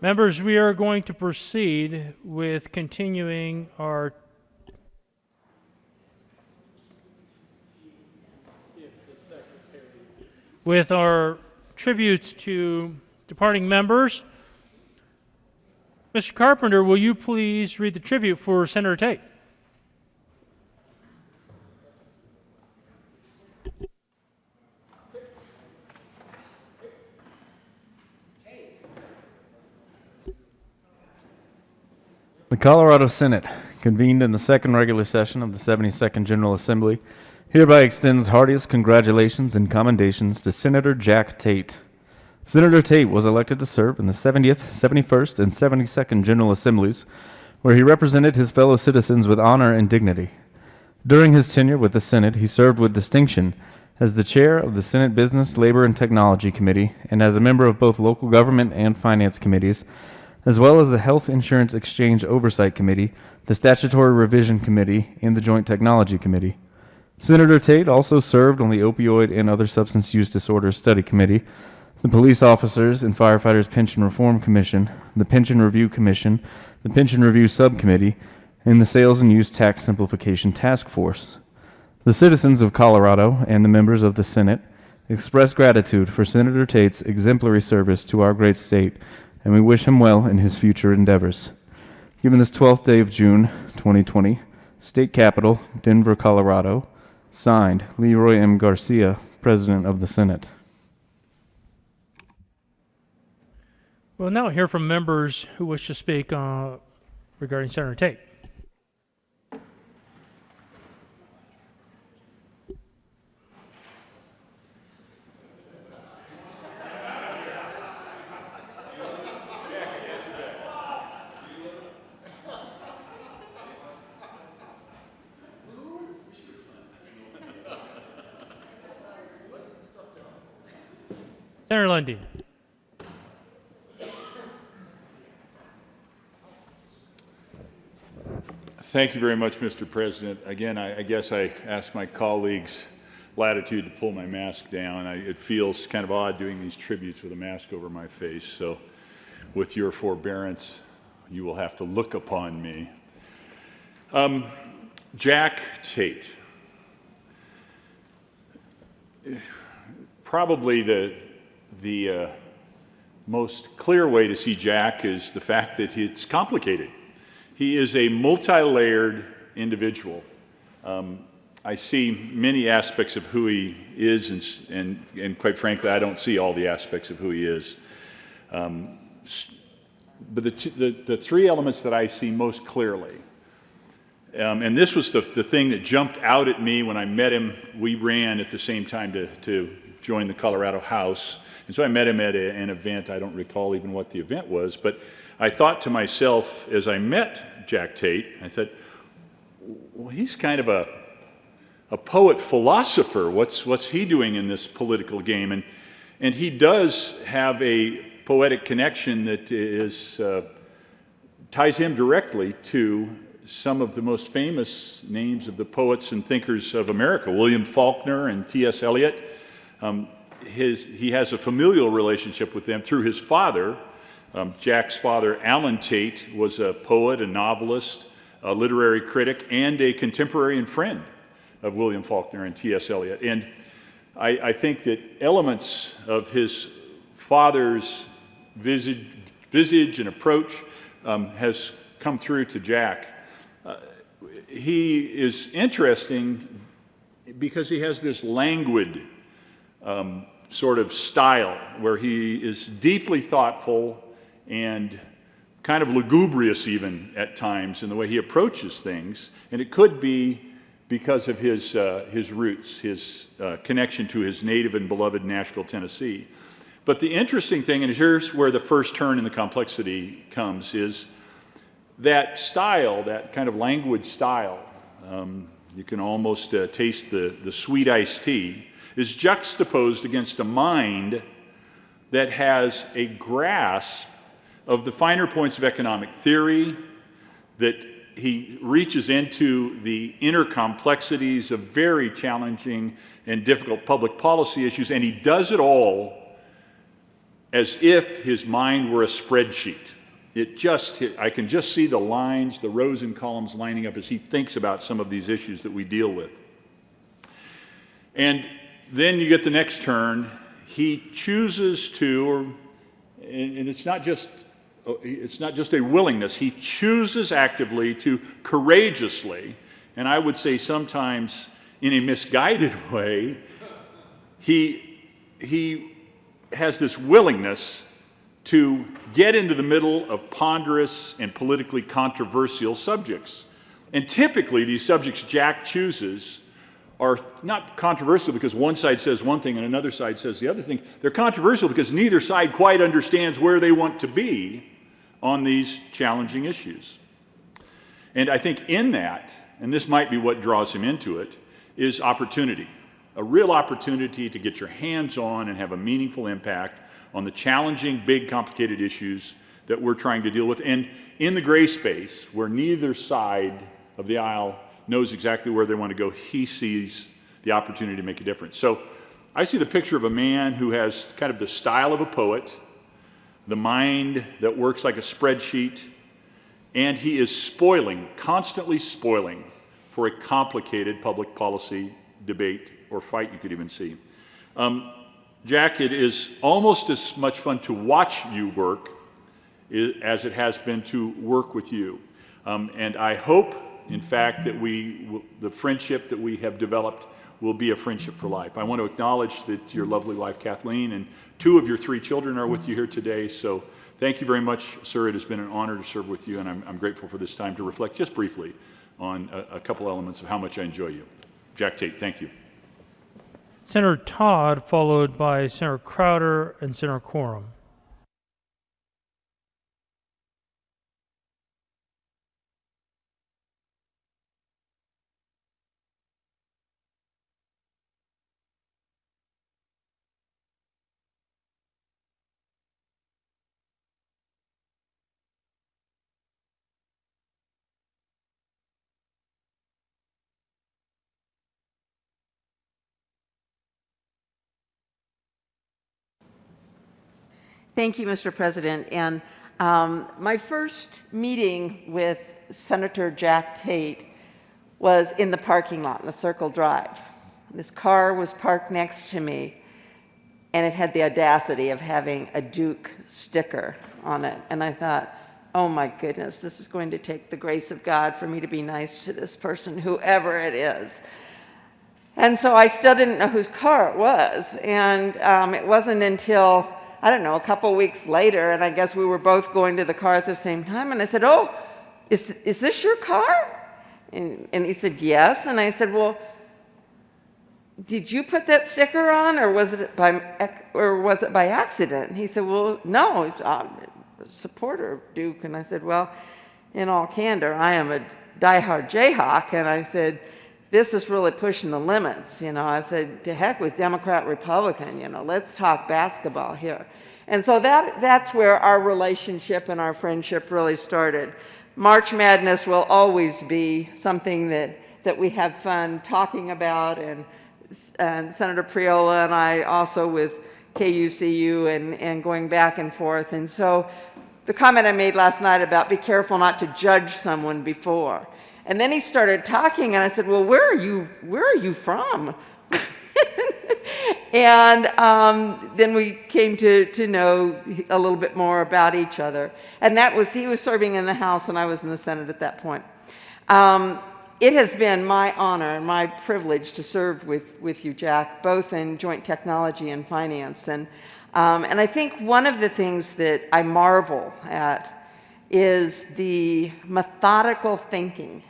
Members, we are going to proceed with continuing our tributes to departing members. Mr. Carpenter, will you please read the tribute for Senator Tate? The Colorado Senate, convened in the second regular session of the 72nd General Assembly, hereby extends heartiest congratulations and commendations to Senator Jack Tate. Senator Tate was elected to serve in the 70th, 71st, and 72nd General Assemblies, where he represented his fellow citizens with honor and dignity. During his tenure with the Senate, he served with distinction as the chair of the Senate Business, Labor, and Technology Committee, and as a member of both local government and finance committees, as well as the Health Insurance Exchange Oversight Committee, the Statutory Revision Committee, and the Joint Technology Committee. Senator Tate also served on the Opioid and Other Substance Use Disorders Study Committee, the Police Officers and Firefighters Pension Reform Commission, the Pension Review Commission, the Pension Review Subcommittee, and the Sales and Use Tax Simplification Task Force. The citizens of Colorado and the members of the Senate express gratitude for Senator Tate's exemplary service to our great state, and we wish him well in his future endeavors. Given this 12th day of June, 2020, State Capitol, Denver, Colorado, signed, Leroy M. Garcia, President of the Senate. We'll now hear from members who wish to speak regarding Senator Tate. Senator Lundy. Thank you very much, Mr. President. Again, I guess I ask my colleagues latitude to pull my mask down. It feels kind of odd doing these tributes with a mask over my face, so with your forbearance, you will have to look upon me. Jack Tate. Probably the most clear way to see Jack is the fact that it's complicated. He is a multi-layered individual. I see many aspects of who he is, and quite frankly, I don't see all the aspects of who he is. But the three elements that I see most clearly, and this was the thing that jumped out at me when I met him. We ran at the same time to join the Colorado House. And so I met him at an event. I don't recall even what the event was, but I thought to myself as I met Jack Tate, I said, well, he's kind of a poet philosopher. What's he doing in this political game? And he does have a poetic connection that ties him directly to some of the most famous names of the poets and thinkers of America, William Faulkner and T.S. Eliot. He has a familial relationship with them through his father. Jack's father, Alan Tate, was a poet, a novelist, a literary critic, and a contemporary and friend of William Faulkner and T.S. Eliot. And I think that elements of his father's visage and approach has come through to Jack. He is interesting because he has this languid sort of style where he is deeply thoughtful and kind of lugubrious even at times in the way he approaches things. And it could be because of his roots, his connection to his native and beloved Nashville, Tennessee. But the interesting thing, and here's where the first turn in the complexity comes, is that style, that kind of language style, you can almost taste the sweet iced tea, is juxtaposed against a mind that has a grasp of the finer points of economic theory, that he reaches into the inner complexities of very challenging and difficult public policy issues, and he does it all as if his mind were a spreadsheet. I can just see the lines, the rows and columns lining up as he thinks about some of these issues that we deal with. And then you get the next turn. He chooses to, and it's not just a willingness, he chooses actively to courageously, and I would say sometimes in a misguided way, he has this willingness to get into the middle of ponderous and politically controversial subjects. And typically these subjects Jack chooses are not controversial because one side says one thing and another side says the other thing. They're controversial because neither side quite understands where they want to be on these challenging issues. And I think in that, and this might be what draws him into it, is opportunity. A real opportunity to get your hands on and have a meaningful impact on the challenging, big, complicated issues that we're trying to deal with. And in the gray space, where neither side of the aisle knows exactly where they want to go, he sees the opportunity to make a difference. So I see the picture of a man who has kind of the style of a poet, the mind that works like a spreadsheet, and he is constantly spoiling for a complicated public policy debate or fight, you could even see. Jack, it is almost as much fun to watch you work as it has been to work with you. And I hope, in fact, that the friendship that we have developed will be a friendship for life. I want to acknowledge that your lovely wife, Kathleen, and 2 of your 3 children are with you here today. So thank you very much, sir. It has been an honor to serve with you, and I'm grateful for this time to reflect just briefly on a couple elements of how much I enjoy you. Jack Tate, thank you. Senator Todd, followed by Senator Crowder and Senator Quorum. Thank you, Mr. President. And my first meeting with Senator Jack Tate was in the parking lot in the Circle Drive. This car was parked next to me, and it had the audacity of having a Duke sticker on it. And I thought, oh my goodness, this is going to take the grace of God for me to be nice to this person, whoever it is. And so I still didn't know whose car it was. And it wasn't until, I don't know, a couple weeks later, and I guess we were both going to the car at the same time, and I said, oh, is this your car? And he said, yes. And I said, well, did you put that sticker on, or was it by accident? And he said, well, no, it's a supporter of Duke. And I said, well, in all candor, I am a diehard Jayhawk. And I said, this is really pushing the limits. You know, I said, to heck with Democrat, Republican, you know, let's talk basketball here. And so that's where our relationship and our friendship really started. March Madness will always be something that we have fun talking about, and Senator Priola and I also with KUCU and going back and forth. And so the comment I made last night about be careful not to judge someone before. And then he started talking, and I said, well, where are you from? And then we came to know a little bit more about each other. And he was serving in the House, and I was in the Senate at that point. It has been my honor and my privilege to serve with you, Jack, both in joint technology and finance. And I think one of the things that I marvel at is the methodical thinking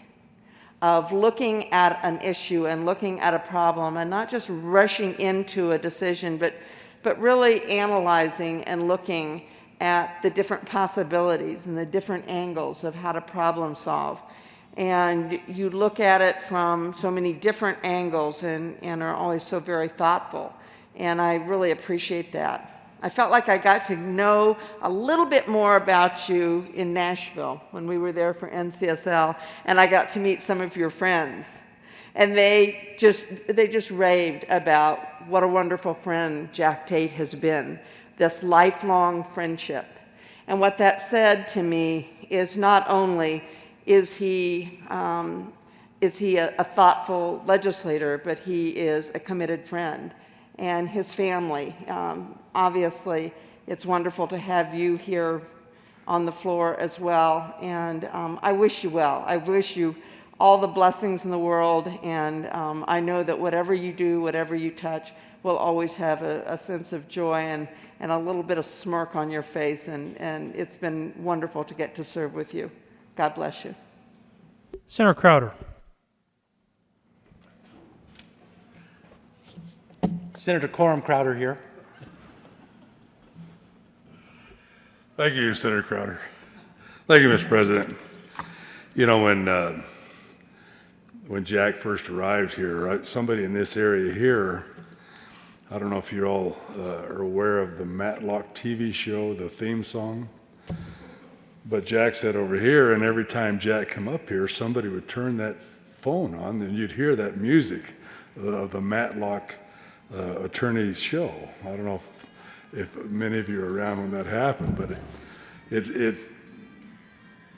of looking at an issue and looking at a problem and not just rushing into a decision, but really analyzing and looking at the different possibilities and the different angles of how to problem solve. And you look at it from so many different angles and are always so very thoughtful. And I really appreciate that. I felt like I got to know a little bit more about you in Nashville when we were there for NCSL, and I got to meet some of your friends. And they just raved about what a wonderful friend Jack Tate has been, this lifelong friendship. And what that said to me is not only is he a thoughtful legislator, but he is a committed friend. And his family, obviously, it's wonderful to have you here on the floor as well. And I wish you well. I wish you all the blessings in the world. And I know that whatever you do, whatever you touch, will always have a sense of joy and a little bit of smirk on your face. And it's been wonderful to get to serve with you. God bless you. Senator Crowder. Senator Quorum Crowder here. Thank you, Senator Crowder. Thank you, Mr. President. You know, when Jack first arrived here, somebody in this area here, I don't know if you all are aware of the Matlock TV show, the theme song, but Jack said over here, and every time Jack come up here, somebody would turn that phone on, and you'd hear that music of the Matlock attorney's show. I don't know if many of you were around when that happened, but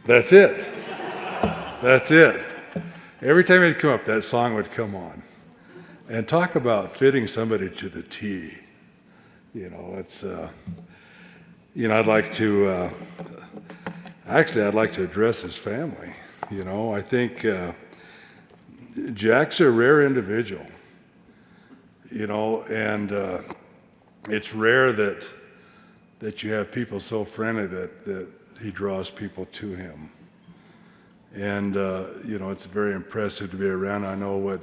that's it. That's it. Every time he'd come up, that song would come on. And talk about fitting somebody to the T. You know, it's, you know, I'd like to address his family. You know, I think Jack's a rare individual. You know, and it's rare that you have people so friendly that he draws people to him. And, you know, it's very impressive to be around. I know what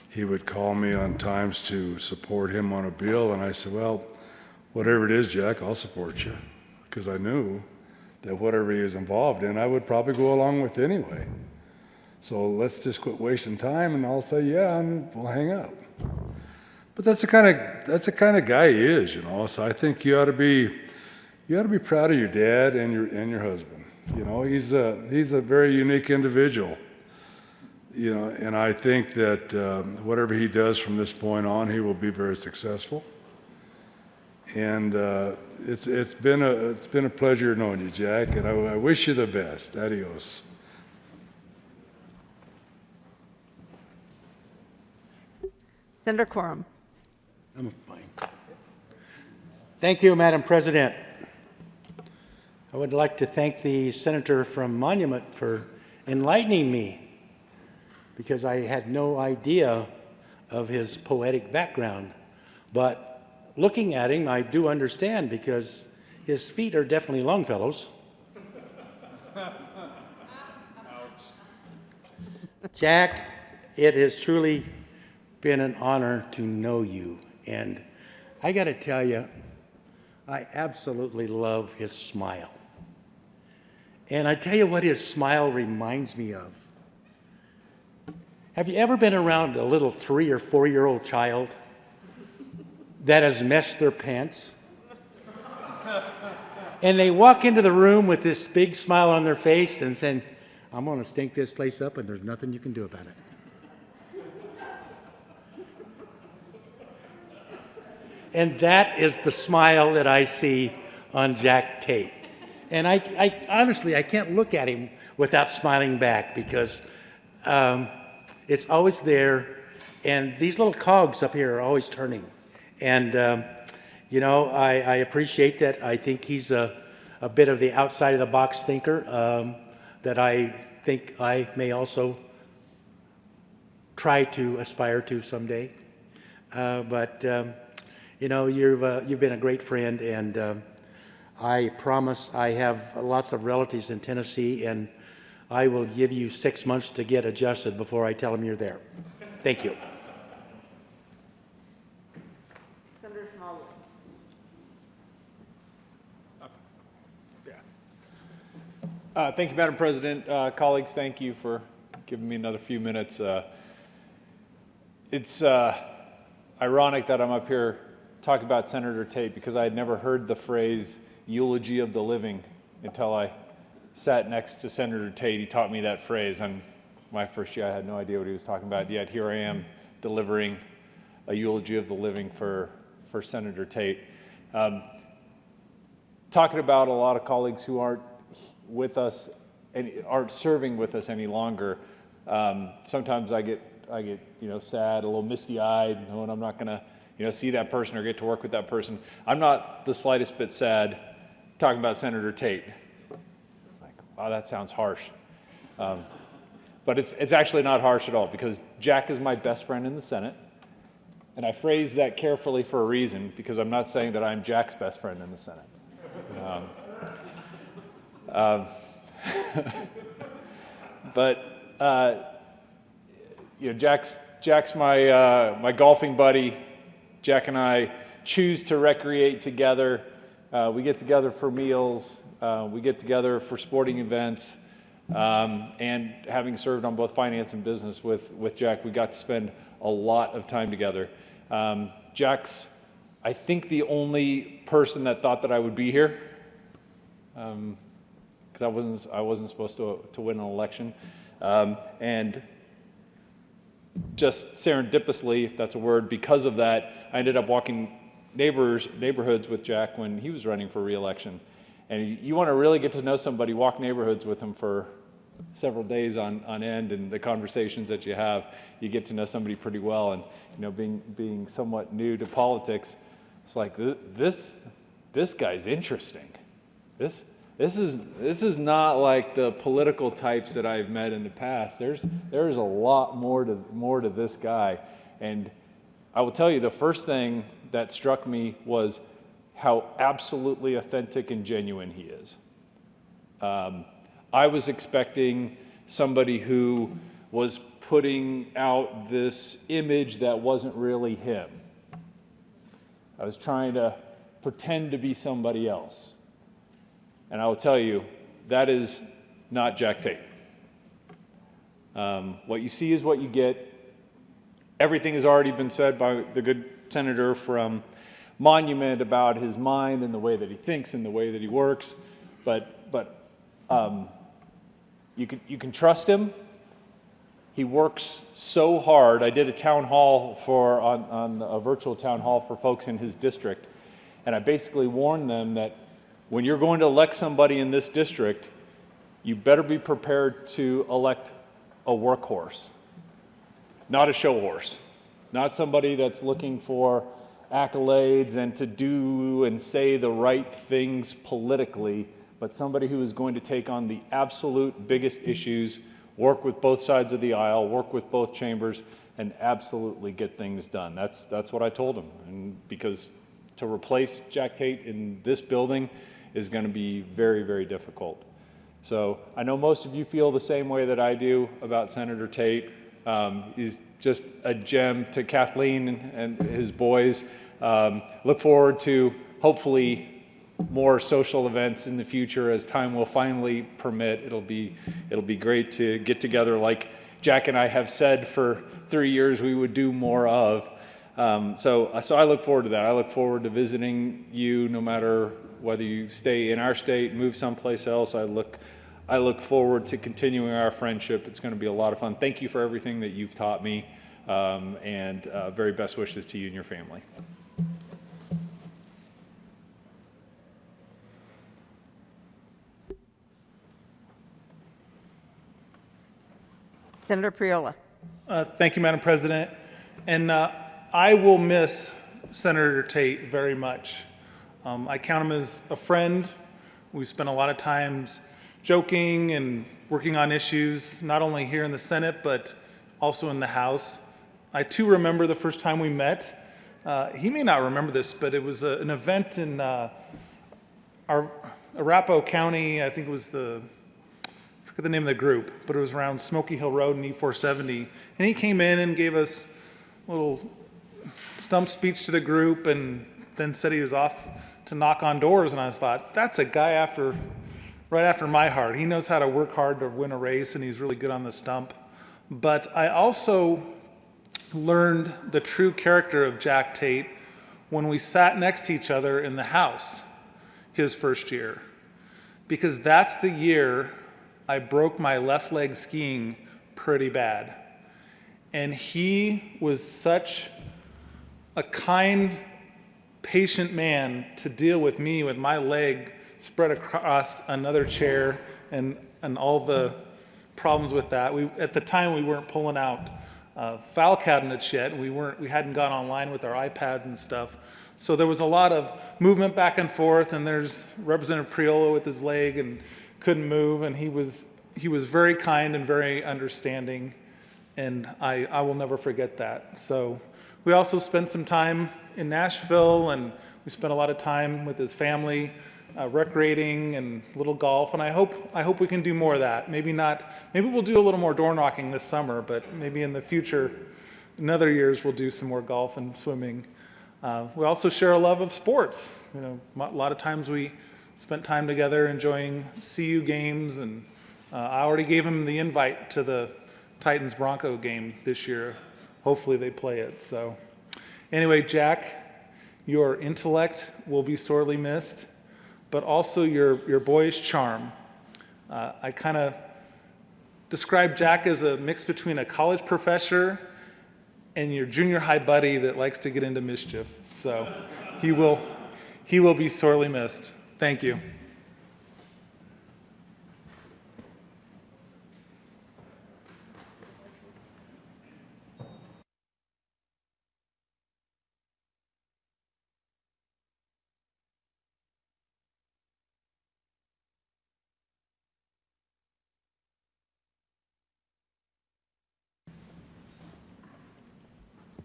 he would call me on times to support him on a bill, and I said, well, whatever it is, Jack, I'll support you. Because I knew that whatever he was involved in, I would probably go along with anyway. So let's just quit wasting time, and I'll say, yeah, and we'll hang up. But that's the kind of guy he is, you know. So I think you ought to be proud of your dad and your husband. You know, he's a very unique individual. You know, and I think that whatever he does from this point on, he will be very successful. And it's been a pleasure knowing you, Jack. And I wish you the best. Adios. Senator Quorum. I'm fine. Thank you, Madam President. I would like to thank the senator from Monument for enlightening me, because I had no idea of his poetic background. But looking at him, I do understand, because his feet are definitely Longfellow's. Jack, it has truly been an honor to know you. And I got to tell you, I absolutely love his smile. And I tell you what his smile reminds me of. Have you ever been around a little 3 or 4-year-old child that has messed their pants? And they walk into the room with this big smile on their face and saying, I'm going to stink this place up and there's nothing you can do about it. And that is the smile that I see on Jack Tate. And I honestly, I can't look at him without smiling back, because it's always there. And these little cogs up here are always turning. And, you know, I appreciate that. I think he's a bit of the outside of the box thinker that I think I may also try to aspire to someday. But you know, you've been a great friend, and I promise I have lots of relatives in Tennessee, and I will give you 6 months to get adjusted before I tell them you're there. Thank you. Senator Smallwood. Thank you, Madam President. Colleagues, thank you for giving me another few minutes. It's ironic that I'm up here talking about Senator Tate, because I had never heard the phrase eulogy of the living until I sat next to Senator Tate. He taught me that phrase, and my first year I had no idea what he was talking about, yet here I am delivering a eulogy of the living for Senator Tate. talking about a lot of colleagues who aren't with us and aren't serving with us any longer. Sometimes I get sad, a little misty-eyed, knowing I'm not going to see that person or get to work with that person. I'm not the slightest bit sad talking about Senator Tate. Like, wow, that sounds harsh. But it's actually not harsh at all, because Jack is my best friend in the Senate. And I phrase that carefully for a reason, because I'm not saying that I'm Jack's best friend in the Senate. But Jack's my golfing buddy. Jack and I choose to recreate together. We get together for meals. We get together for sporting events. And having served on both finance and business with Jack, we got to spend a lot of time together. Jack's, I think, the only person that thought that I would be here, because I wasn't supposed to win an election, and just serendipitously, if that's a word, because of that, I ended up walking neighborhoods with Jack when he was running for re-election. And you want to really get to know somebody, walk neighborhoods with them for several days on end, and the conversations that you have, you get to know somebody pretty well. And being somewhat new to politics, it's like this guy's interesting. This is not like the political types that I've met in the past. There's a lot more to this guy. And I will tell you, the first thing that struck me was how absolutely authentic and genuine he is. I was expecting somebody who was putting out this image that wasn't really him. I was trying to pretend to be somebody else. And I will tell you, that is not Jack Tate. What you see is what you get. Everything has already been said by the good senator, from Monument about his mind and the way that he thinks and the way that he works. But you can trust him. He works so hard. I did a town hall on a virtual town hall for folks in his district, and I basically warned them that when you're going to elect somebody in this district, you better be prepared to elect a workhorse, not a show horse, not somebody that's looking for accolades and to do and say the right things politically, but somebody who is going to take on the absolute biggest issues, work with both sides of the aisle, work with both chambers, and absolutely get things done. That's what I told him. And because to replace Jack Tate in this building is going to be very, very difficult. So I know most of you feel the same way that I do about Senator Tate. He's just a gem to Kathleen and his boys. Look forward to hopefully more social events in the future as time will finally permit. It'll be great to get together, like Jack and I have said for 3 years we would do more of. So I look forward to that. I look forward to visiting you, no matter whether you stay in our state, move someplace else. I look forward to continuing our friendship. It's going to be a lot of fun. Thank you for everything that you've taught me, and very best wishes to you and your family. Senator Priola. Thank you, Madam President. And I will miss Senator Tate very much. I count him as a friend. We spent a lot of times joking and working on issues, not only here in the Senate, but also in the House. I too remember the first time we met. He may not remember this, but it was an event in Arapahoe County. I think it was I forget the name of the group, but it was around Smoky Hill Road and E470. And he came in and gave us a little stump speech to the group, and then said he was off to knock on doors. And I thought, that's a guy right after my heart. He knows how to work hard to win a race, and he's really good on the stump. But I also learned the true character of Jack Tate when we sat next to each other in the House his first year, because that's the year I broke my left leg skiing pretty bad. And he was such a kind, patient man to deal with me with my leg spread across another chair, and all the problems with that. At the time, we weren't pulling out file cabinets yet. We hadn't gone online with our iPads and stuff. So there was a lot of movement back and forth, and there's Representative Priolo with his leg and couldn't move, and he was very kind and very understanding, and I will never forget that. So we also spent some time in Nashville, and we spent a lot of time with his family, recreating and little golf, and I hope we can do more of that. Maybe we'll do a little more door knocking this summer, but maybe in the future, in other years, we'll do some more golf and swimming. We also share a love of sports. You know, a lot of times we spent time together enjoying CU games, and I already gave him the invite to the Titans-Bronco game this year. Hopefully they play it. So anyway, Jack, your intellect will be sorely missed, but also your boyish charm. I kind of describe Jack as a mix between a college professor and your junior high buddy that likes to get into mischief. So he will be sorely missed. Thank you.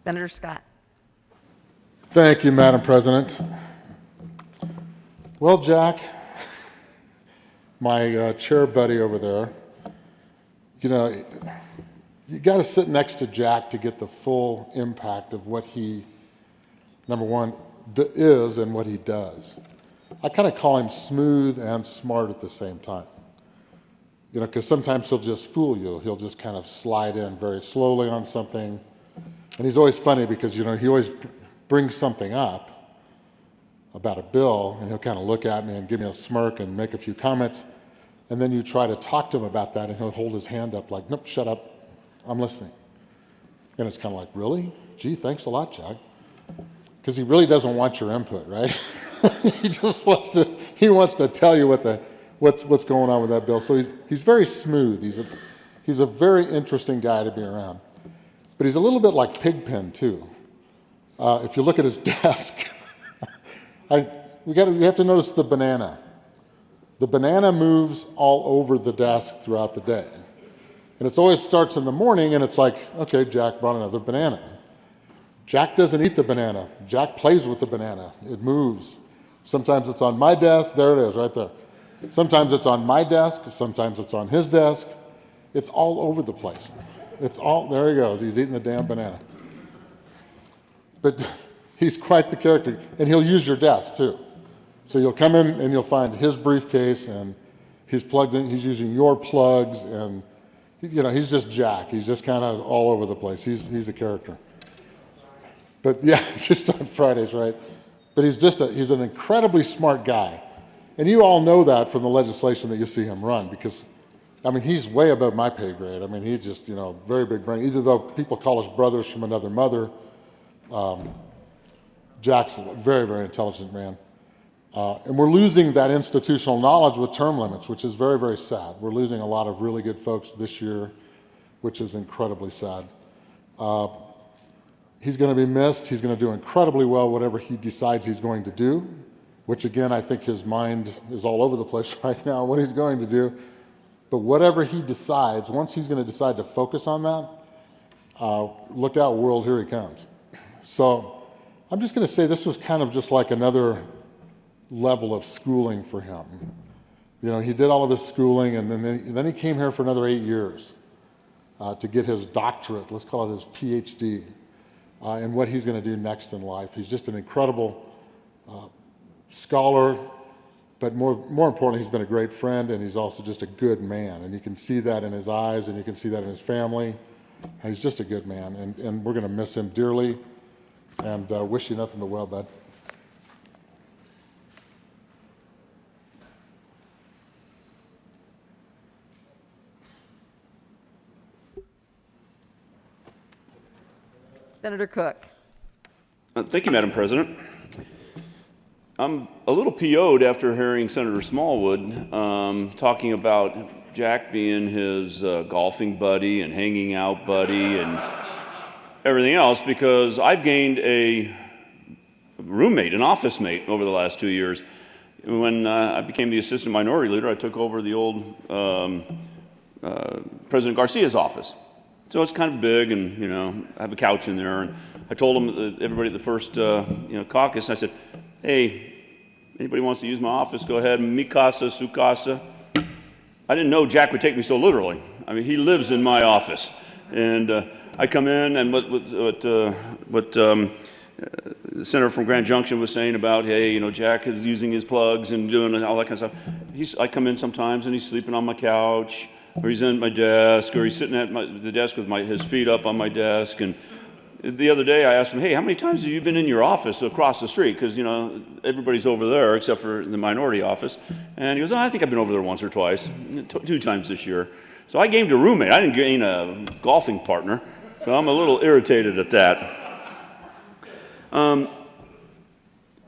Senator Scott. Thank you, Madam President. Well, Jack, my chair buddy over there, you know, you got to sit next to Jack to get the full impact of what he, number one, is and what he does. I kind of call him smooth and smart at the same time. You know, because sometimes he'll just fool you. He'll just kind of slide in very slowly on something. And he's always funny because, you know, he always brings something up about a bill, and he'll kind of look at me and give me a smirk and make a few comments. And then you try to talk to him about that, and he'll hold his hand up like, nope, shut up, I'm listening. And it's kind of like, really? Gee, thanks a lot, Jack. Because he really doesn't want your input, right? He just wants to tell you what's going on with that bill. So he's very smooth. He's a very interesting guy to be around. But he's a little bit like Pigpen, too. If you look at his desk, you have to notice the banana. The banana moves all over the desk throughout the day. And it always starts in the morning, and it's like, okay, Jack brought another banana. Jack doesn't eat the banana. Jack plays with the banana. It moves. Sometimes it's on my desk. There it is, right there. Sometimes it's on my desk. Sometimes it's on his desk. It's all over the place. There he goes. He's eating the damn banana. But he's quite the character. And he'll use your desk, too. So you'll come in and you'll find his briefcase, and he's plugged in. He's using your plugs, and you know, he's just Jack. He's just kind of all over the place. He's a character. But yeah, just on Fridays, right? But he's an incredibly smart guy. And you all know that from the legislation that you see him run, because I mean, he's way above my pay grade. I mean, he's just, you know, very big brain. Either though people call us brothers from another mother, Jack's a very, very intelligent man. And we're losing that institutional knowledge with term limits, which is very, very sad. We're losing a lot of really good folks this year, which is incredibly sad. He's going to be missed. He's going to do incredibly well whatever he decides he's going to do, which again, I think his mind is all over the place right now, what he's going to do. But whatever he decides, once he's going to decide to focus on that, look out, world, here he comes. So I'm just going to say this was kind of just like another level of schooling for him. You know, he did all of his schooling, and then he came here for another 8 years to get his doctorate, let's call it his PhD, and what he's going to do next in life. He's just an incredible scholar, but more importantly, he's been a great friend, and he's also just a good man. And you can see that in his eyes, and you can see that in his family. He's just a good man, and we're going to miss him dearly, and wish you nothing but well, bud. Senator Cook. Thank you, Madam President. I'm a little PO'd after hearing Senator Smallwood talking about Jack being his golfing buddy and hanging out buddy and everything else, because I've gained a roommate, an office mate over the last 2 years. When I became the assistant minority leader, I took over the old President Garcia's office. So it's kind of big, and I have a couch in there. And I told them, everybody at the first caucus, I said, "Hey, anybody wants to use my office? Go ahead. Mi casa, su casa." I didn't know Jack would take me so literally. I mean, he lives in my office, and I come in, and what the senator from Grand Junction was saying about, hey, Jack is using his plugs and doing all that kind of stuff. I come in sometimes, and he's sleeping on my couch, or he's in my desk, or he's sitting at the desk with his feet up on my desk. And the other day I asked him, hey, how many times have you been in your office across the street? Because, everybody's over there except for the minority office. And he goes, oh, I think I've been over there once or twice, 2 times this year. So I gained a roommate. I didn't gain a golfing partner. So I'm a little irritated at that.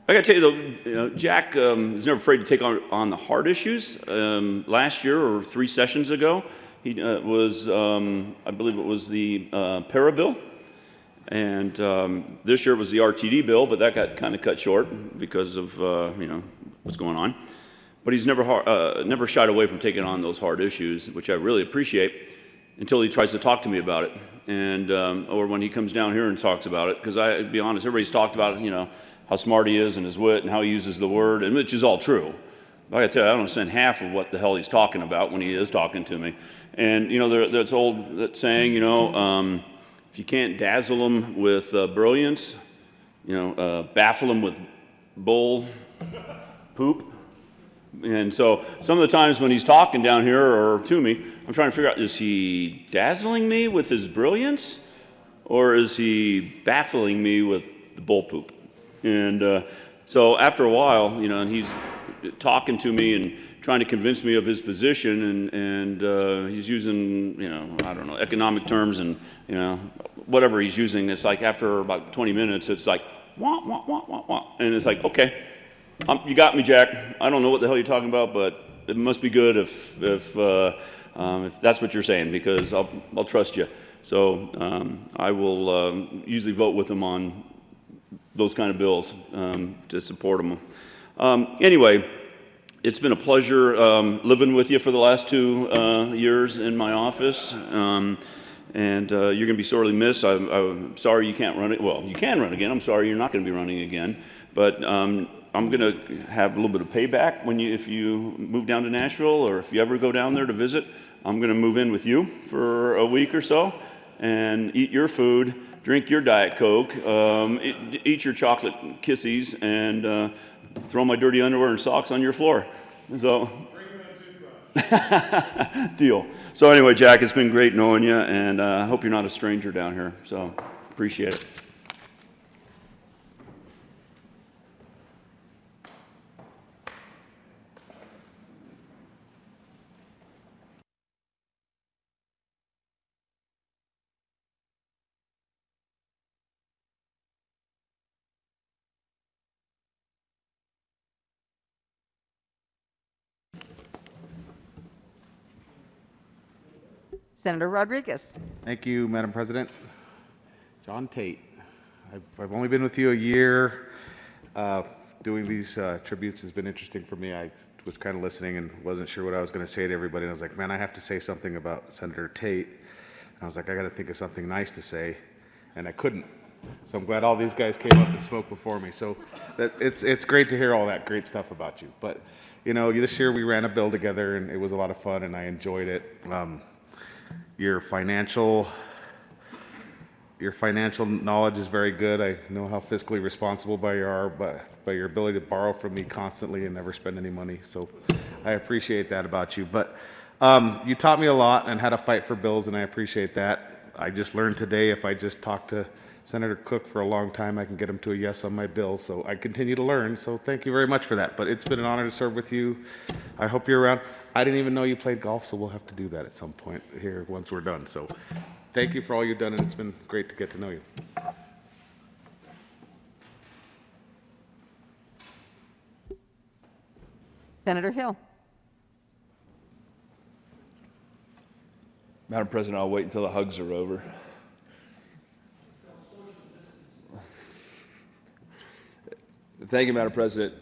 I got to tell you, though, Jack is never afraid to take on the hard issues. Last year, or 3 sessions ago, he was, I believe it was the para bill. And this year it was the RTD bill, but that got kind of cut short because of, what's going on. But he's never shied away from taking on those hard issues, which I really appreciate, until he tries to talk to me about it. And, or when he comes down here and talks about it, because to be honest, everybody's talked about, how smart he is and his wit and how he uses the word, and which is all true. But I gotta tell you, I don't understand half of what the hell he's talking about when he is talking to me. And that's that saying, if you can't dazzle them with brilliance, baffle them with bull poop. And so some of the times when he's talking down here or to me, I'm trying to figure out, is he dazzling me with his brilliance, or is he baffling me with the bull poop? And so after a while, and he's talking to me and trying to convince me of his position, and he's using, I don't know, economic terms and, whatever he's using. It's like after about 20 minutes, it's like, wah, wah, wah, wah, wah. And it's like, okay, you got me, Jack. I don't know what the hell you're talking about, but it must be good if that's what you're saying, because I'll trust you. So I will usually vote with him on those kind of bills to support them. Anyway, it's been a pleasure living with you for the last 2 years in my office, and you're going to be sorely missed. I'm sorry you can't run it. Well, you can run again. I'm sorry you're not going to be running again. But I'm going to have a little bit of payback if you move down to Nashville, or if you ever go down there to visit. I'm going to move in with you for a week or so and eat your food, drink your Diet Coke, eat your chocolate kissies, and throw my dirty underwear and socks on your floor. So, deal. So anyway, Jack, it's been great knowing you, and I hope you're not a stranger down here. So appreciate it. Senator Rodriguez. Thank you, Madam President. John Tate, I've only been with you a year. Doing these tributes has been interesting for me. I was kind of listening and wasn't sure what I was going to say to everybody. And I was like, man, I have to say something about Senator Tate. And I was like, I got to think of something nice to say, and I couldn't. So I'm glad all these guys came up and spoke before me. So it's great to hear all that great stuff about you. But this year we ran a bill together, and it was a lot of fun, and I enjoyed it. Your financial knowledge is very good. I know how fiscally responsible you are, but by your ability to borrow from me constantly and never spend any money. So I appreciate that about you. But you taught me a lot and how to fight for bills, and I appreciate that. I just learned today if I just talk to Senator Cook for a long time, I can get him to a yes on my bill. So I continue to learn. So thank you very much for that. But it's been an honor to serve with you. I hope you're around. I didn't even know you played golf, so we'll have to do that at some point here once we're done. So thank you for all you've done, and it's been great to get to know you. Senator Hill. Madam President, I'll wait until the hugs are over. Thank you, Madam President.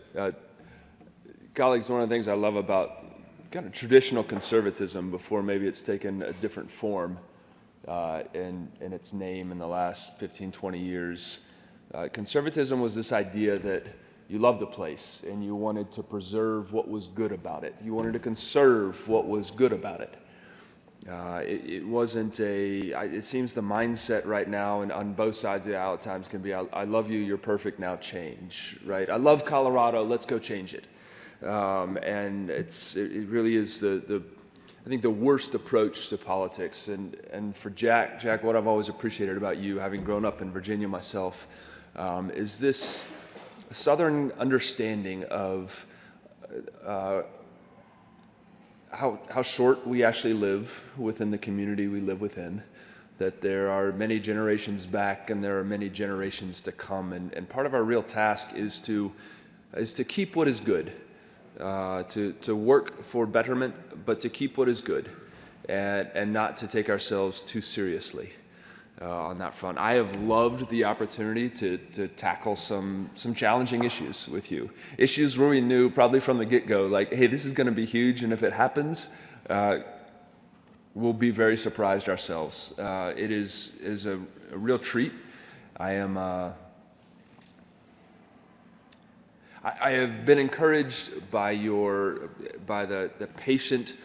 Colleagues, one of the things I love about kind of traditional conservatism before maybe it's taken a different form in its name in the last 15, 20 years, conservatism was this idea that you loved a place and you wanted to preserve what was good about it. You wanted to conserve what was good about it. It wasn't it seems the mindset right now and on both sides of the aisle at times can be, I love you, you're perfect, now change, right? I love Colorado, let's go change it. And it really is I think the worst approach to politics. And for Jack, what I've always appreciated about you, having grown up in Virginia myself, is this Southern understanding of how short we actually live within the community we live within, that there are many generations back and there are many generations to come. And part of our real task is to keep what is good, to work for betterment, but to keep what is good and not to take ourselves too seriously on that front. I have loved the opportunity to tackle some challenging issues with you. Issues where we knew probably from the get-go, like, hey, this is going to be huge, and if it happens, we'll be very surprised ourselves. It is a real treat. I have been encouraged by the patient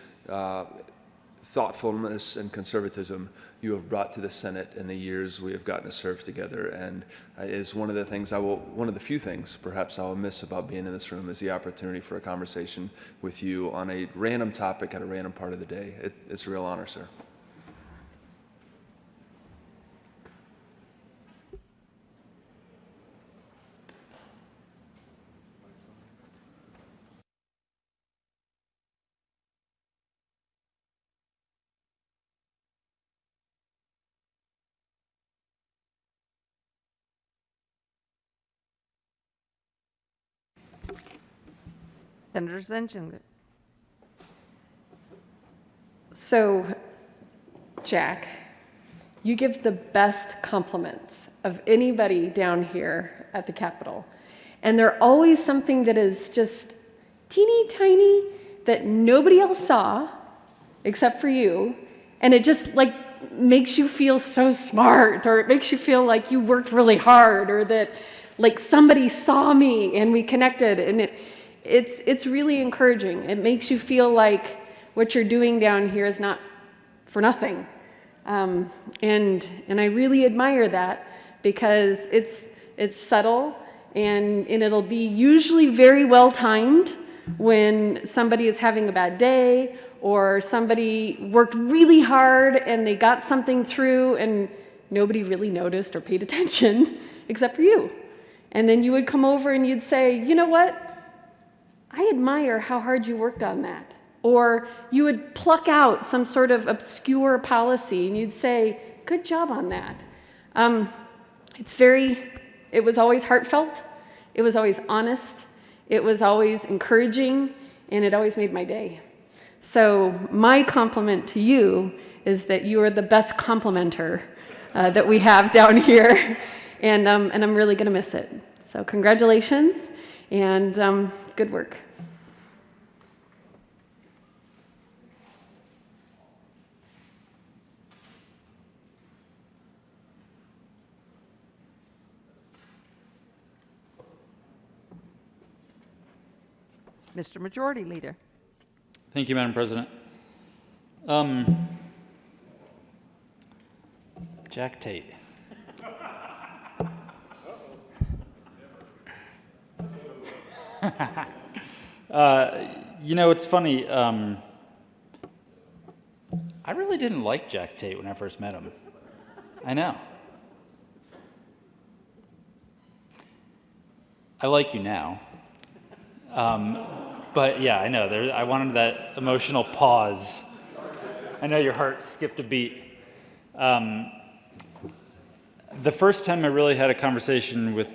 thoughtfulness and conservatism you have brought to the Senate in the years we have gotten to serve together, and is one of the few things perhaps I will miss about being in this room is the opportunity for a conversation with you on a random topic at a random part of the day. It's a real honor, sir. Senator Zinchinger. So, Jack, you give the best compliments of anybody down here at the Capitol. And they're always something that is just teeny tiny that nobody else saw except for you. And it just like makes you feel so smart, or it makes you feel like you worked really hard, or that like somebody saw me and we connected. And it's really encouraging. It makes you feel like what you're doing down here is not for nothing. And I really admire that, because it's subtle and it'll be usually very well timed when somebody is having a bad day, or somebody worked really hard and they got something through and nobody really noticed or paid attention except for you. And then you would come over and you'd say, you know what? I admire how hard you worked on that. Or you would pluck out some sort of obscure policy and you'd say, good job on that. It was always heartfelt, it was always honest, it was always encouraging, and it always made my day. So my compliment to you is that you are the best complimenter that we have down here, and I'm really gonna miss it. So congratulations, and good work. Mr. Majority Leader. Thank you, Madam President. Jack Tate. You know, it's funny. I really didn't like Jack Tate when I first met him. I know. I like you now. But yeah, I know. I wanted that emotional pause. I know your heart skipped a beat. The first time I really had a conversation with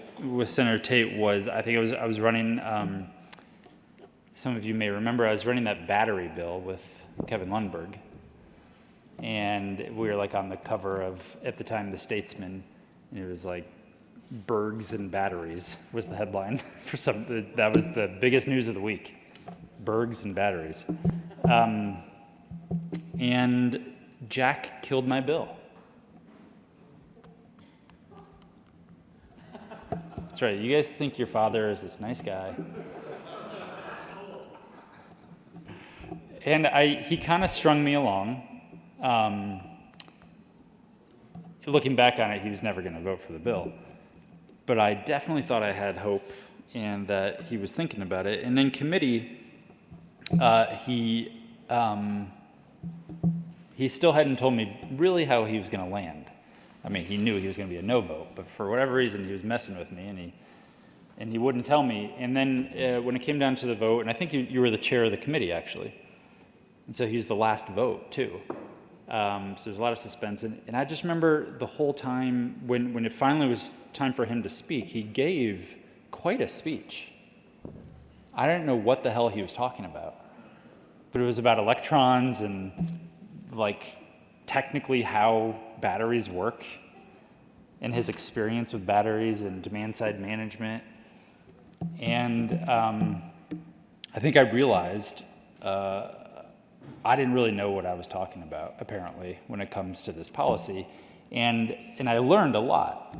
Senator Tate was, I think I was running some of you may remember I was running that battery bill with Kevin Lundberg. And we were like on the cover of, at the time, The Statesman, and it was like, Bergs and batteries was the headline for some, that was the biggest news of the week. Bergs and batteries. And Jack killed my bill. That's right, you guys think your father is this nice guy. And he kind of strung me along. Looking back on it, he was never going to vote for the bill. But I definitely thought I had hope and that he was thinking about it. And in committee, he still hadn't told me really how he was going to land. I mean, he knew he was going to be a no vote, but for whatever reason, he was messing with me, and he wouldn't tell me. And then when it came down to the vote, and I think you were the chair of the committee, actually. And so he was the last vote, too. So there's a lot of suspense. And I just remember the whole time when it finally was time for him to speak, he gave quite a speech. I didn't know what the hell he was talking about. But it was about electrons and, like, technically how batteries work and his experience with batteries and demand-side management. And I think I realized I didn't really know what I was talking about, apparently, when it comes to this policy. And I learned a lot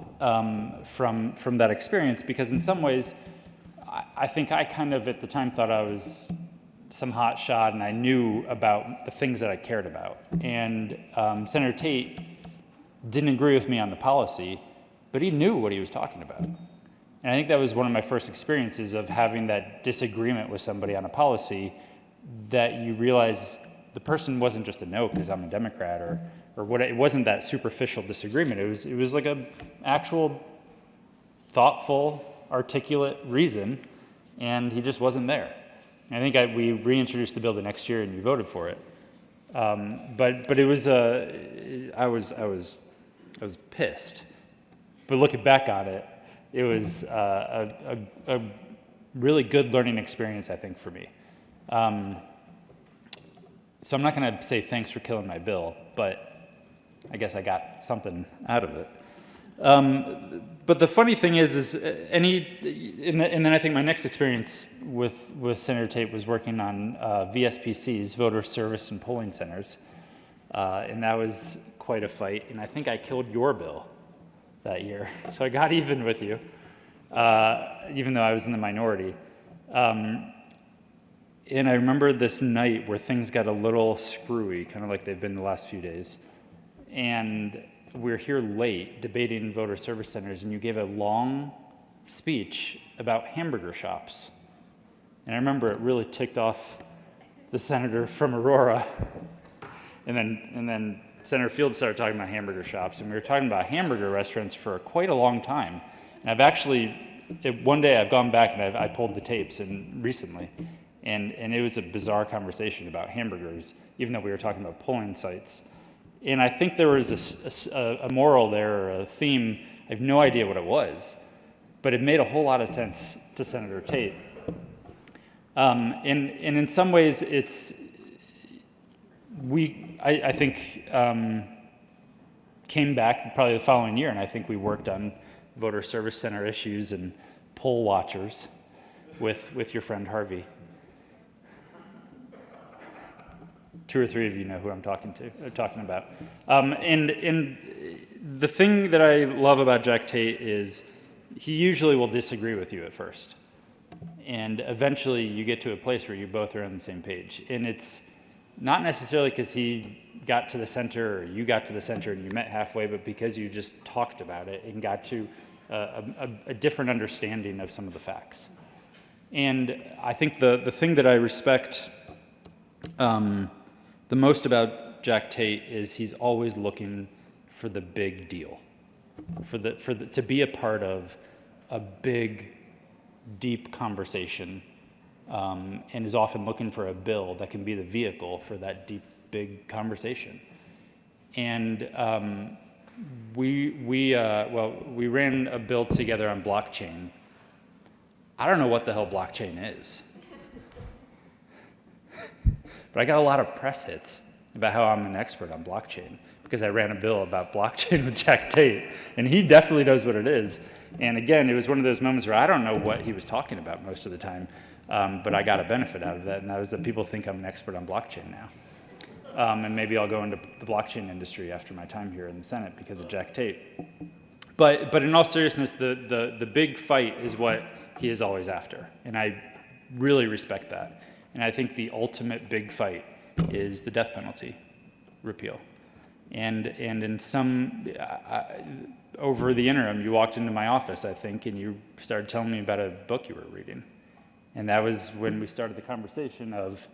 from that experience, because in some ways, I think I kind of at the time thought I was some hot shot and I knew about the things that I cared about. And Senator Tate didn't agree with me on the policy, but he knew what he was talking about. And I think that was one of my first experiences of having that disagreement with somebody on a policy, that you realize the person wasn't just a no because I'm a Democrat or what. It wasn't that superficial disagreement. It was like a actual thoughtful, articulate reason, and he just wasn't there. And I think we reintroduced the bill the next year and you voted for it. But it was I was pissed. But looking back on it, it was a really good learning experience, I think, for me. So I'm not going to say thanks for killing my bill, but I guess I got something out of it. But the funny thing is and then I think my next experience with Senator Tate was working on VSPCs, voter service and polling centers, and that was quite a fight. And I think I killed your bill that year, so I got even with you, even though I was in the minority. And I remember this night where things got a little screwy, kind of like they've been the last few days. And we're here late debating voter service centers, and you gave a long speech about hamburger shops. And I remember it really ticked off the senator from Aurora. And then Senator Fields started talking about hamburger shops, and we were talking about hamburger restaurants for quite a long time. And I've actually, one day I've gone back and I pulled the tapes recently. And it was a bizarre conversation about hamburgers, even though we were talking about polling sites. And I think there was a moral there, or a theme. I have no idea what it was, but it made a whole lot of sense to Senator Tate. And in some ways, I think, came back probably the following year, and I think we worked on voter service center issues and poll watchers with your friend Harvey. 2 or 3 of you know who I'm talking about. And the thing that I love about Jack Tate is he usually will disagree with you at first. And eventually you get to a place where you both are on the same page. And it's not necessarily because he got to the center or you got to the center and you met halfway, but because you just talked about it and got to a different understanding of some of the facts. And I think the thing that I respect the most about Jack Tate is he's always looking for the big deal, to be a part of a big, deep conversation, and is often looking for a bill that can be the vehicle for that deep, big conversation. And we ran a bill together on blockchain. I don't know what the hell blockchain is. But I got a lot of press hits about how I'm an expert on blockchain because I ran a bill about blockchain with Jack Tate, and he definitely knows what it is. And again, it was one of those moments where I don't know what he was talking about most of the time, but I got a benefit out of that, and that was that people think I'm an expert on blockchain now. And maybe I'll go into the blockchain industry after my time here in the Senate because of Jack Tate. But in all seriousness, the big fight is what he is always after, and I really respect that. And I think the ultimate big fight is the death penalty repeal. And in some, over the interim, you walked into my office, I think, and you started telling me about a book you were reading. And that was when we started the conversation of,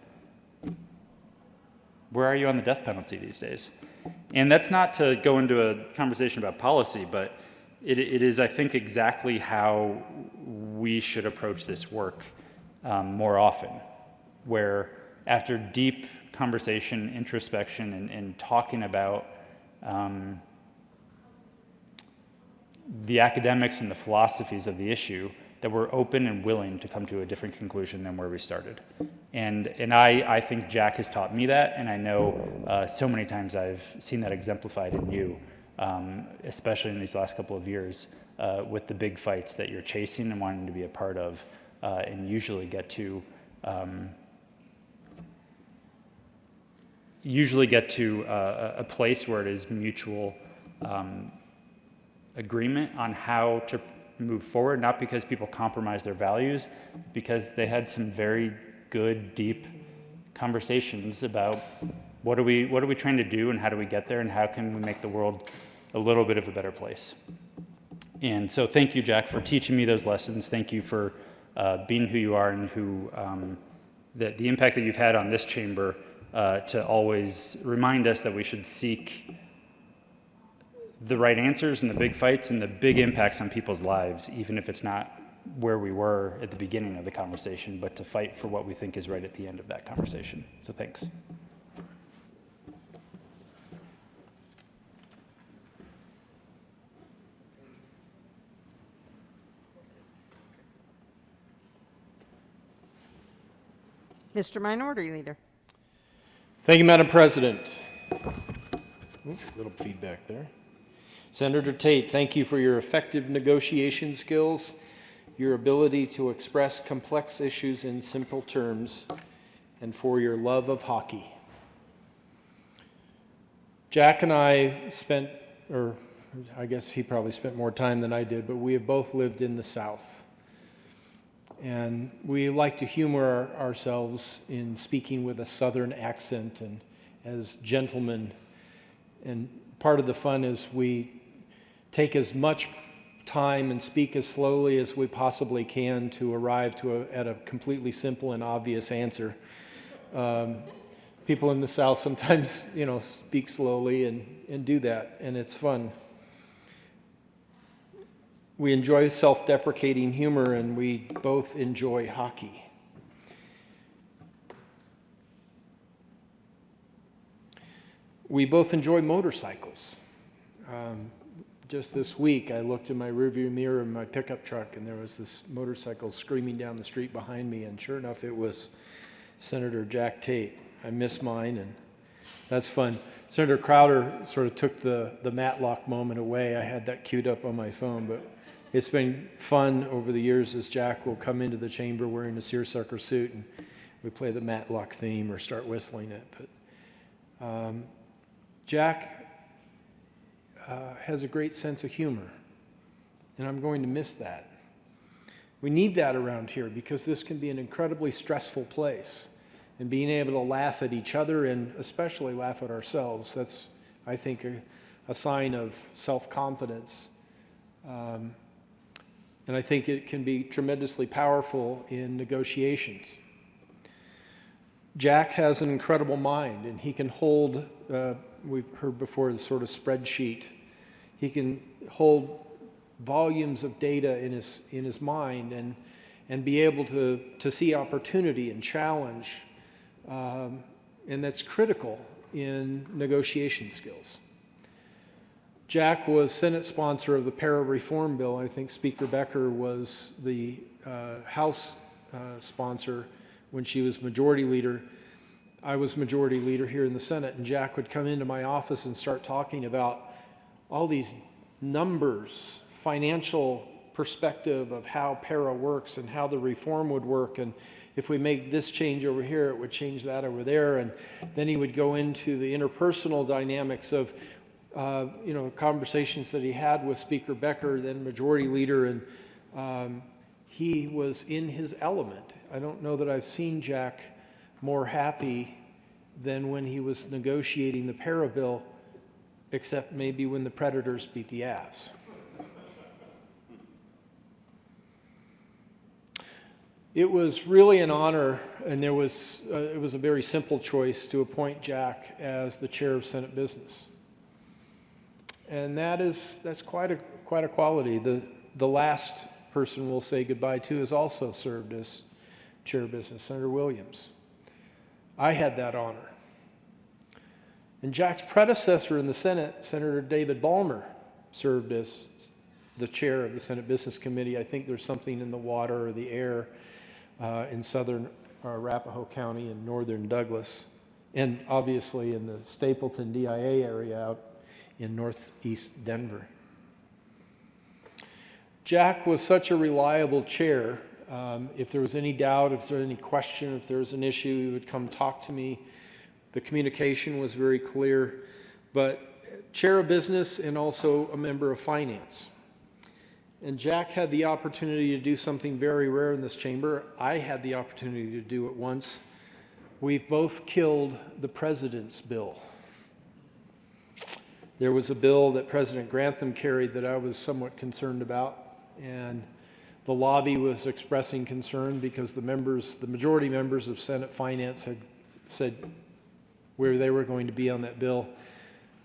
where are you on the death penalty these days? And that's not to go into a conversation about policy, but it is, I think, exactly how we should approach this work more often, where after deep conversation, introspection, and talking about the academics and the philosophies of the issue, that we're open and willing to come to a different conclusion than where we started. And I think Jack has taught me that, and I know so many times I've seen that exemplified in you, especially in these last couple of years, with the big fights that you're chasing and wanting to be a part of, and usually get to a place where it is mutual agreement on how to move forward, not because people compromise their values, because they had some very good, deep conversations about what are we trying to do and how do we get there and how can we make the world a little bit of a better place. And so thank you, Jack, for teaching me those lessons. Thank you for being who you are and who the impact that you've had on this chamber to always remind us that we should seek the right answers and the big fights and the big impacts on people's lives, even if it's not where we were at the beginning of the conversation, but to fight for what we think is right at the end of that conversation. So thanks. Mr. Minority Leader. Thank you, Madam President. Ooh, little feedback there. Senator Tate, thank you for your effective negotiation skills, your ability to express complex issues in simple terms, and for your love of hockey. Jack and I spent, or I guess he probably spent more time than I did, but we have both lived in the South. And we like to humor ourselves in speaking with a Southern accent and as gentlemen. And part of the fun is we take as much time and speak as slowly as we possibly can to arrive at a completely simple and obvious answer. People in the South sometimes, speak slowly and do that, and it's fun. We enjoy self-deprecating humor, and we both enjoy hockey. We both enjoy motorcycles. Just this week, I looked in my rearview mirror in my pickup truck, and there was this motorcycle screaming down the street behind me, and sure enough, it was Senator Jack Tate. I missed mine, and that's fun. Senator Crowder sort of took the Matlock moment away. I had that queued up on my phone, but it's been fun over the years as Jack will come into the chamber wearing a seersucker suit, and we play the Matlock theme or start whistling it. But Jack has a great sense of humor, and I'm going to miss that. We need that around here because this can be an incredibly stressful place, and being able to laugh at each other and especially laugh at ourselves, that's, I think, a sign of self-confidence. And I think it can be tremendously powerful in negotiations. Jack has an incredible mind, and he can hold, we've heard before, the sort of spreadsheet. He can hold volumes of data in his mind and be able to see opportunity and challenge, and that's critical in negotiation skills. Jack was Senate sponsor of the para-reform bill. I think Speaker Becker was the House sponsor when she was majority leader. I was majority leader here in the Senate, and Jack would come into my office and start talking about all these numbers, financial perspective of how para works and how the reform would work, and if we make this change over here, it would change that over there. And then he would go into the interpersonal dynamics of conversations that he had with Speaker Becker, then majority leader, and he was in his element. I don't know that I've seen Jack more happy than when he was negotiating the para bill, except maybe when the Predators beat the Avs. It was really an honor, and it was a very simple choice to appoint Jack as the chair of Senate Business. And that's quite a quality. The last person we'll say goodbye to has also served as chair of business, Senator Williams. I had that honor. And Jack's predecessor in the Senate, Senator David Ballmer, served as the chair of the Senate Business Committee. I think there's something in the water or the air in southern Arapahoe County and northern Douglas, and obviously in the Stapleton DIA area out in northeast Denver. Jack was such a reliable chair. If there was any doubt, if there was any question, if there was an issue, he would come talk to me. The communication was very clear, but chair of business and also a member of finance. And Jack had the opportunity to do something very rare in this chamber. I had the opportunity to do it once. We've both killed the president's bill. There was a bill that President Grantham carried that I was somewhat concerned about, and the lobby was expressing concern because the majority members of Senate Finance had said where they were going to be on that bill.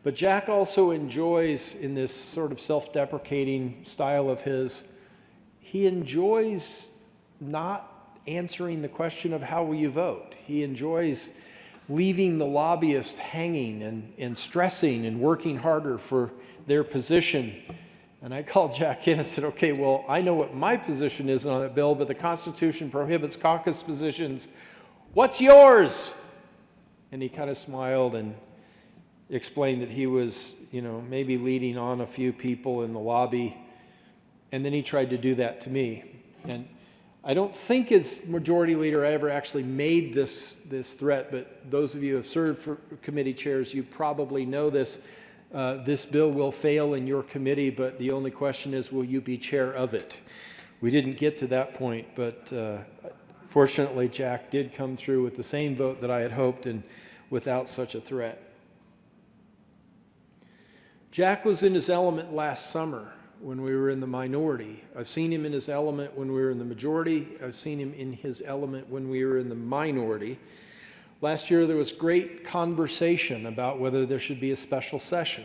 But Jack also enjoys, in this sort of self-deprecating style of his, he enjoys not answering the question of how will you vote. He enjoys leaving the lobbyist hanging and stressing and working harder for their position. And I called Jack in and said, okay, well, I know what my position is on that bill, but the Constitution prohibits caucus positions. What's yours? And he kind of smiled and explained that he was, maybe leading on a few people in the lobby. And then he tried to do that to me. And I don't think as majority leader I ever actually made this threat, but those of you who have served for committee chairs, you probably know this. This bill will fail in your committee, but the only question is, will you be chair of it? We didn't get to that point, but fortunately Jack did come through with the same vote that I had hoped and without such a threat. Jack was in his element last summer when we were in the minority. I've seen him in his element when we were in the majority. I've seen him in his element when we were in the minority. Last year there was great conversation about whether there should be a special session.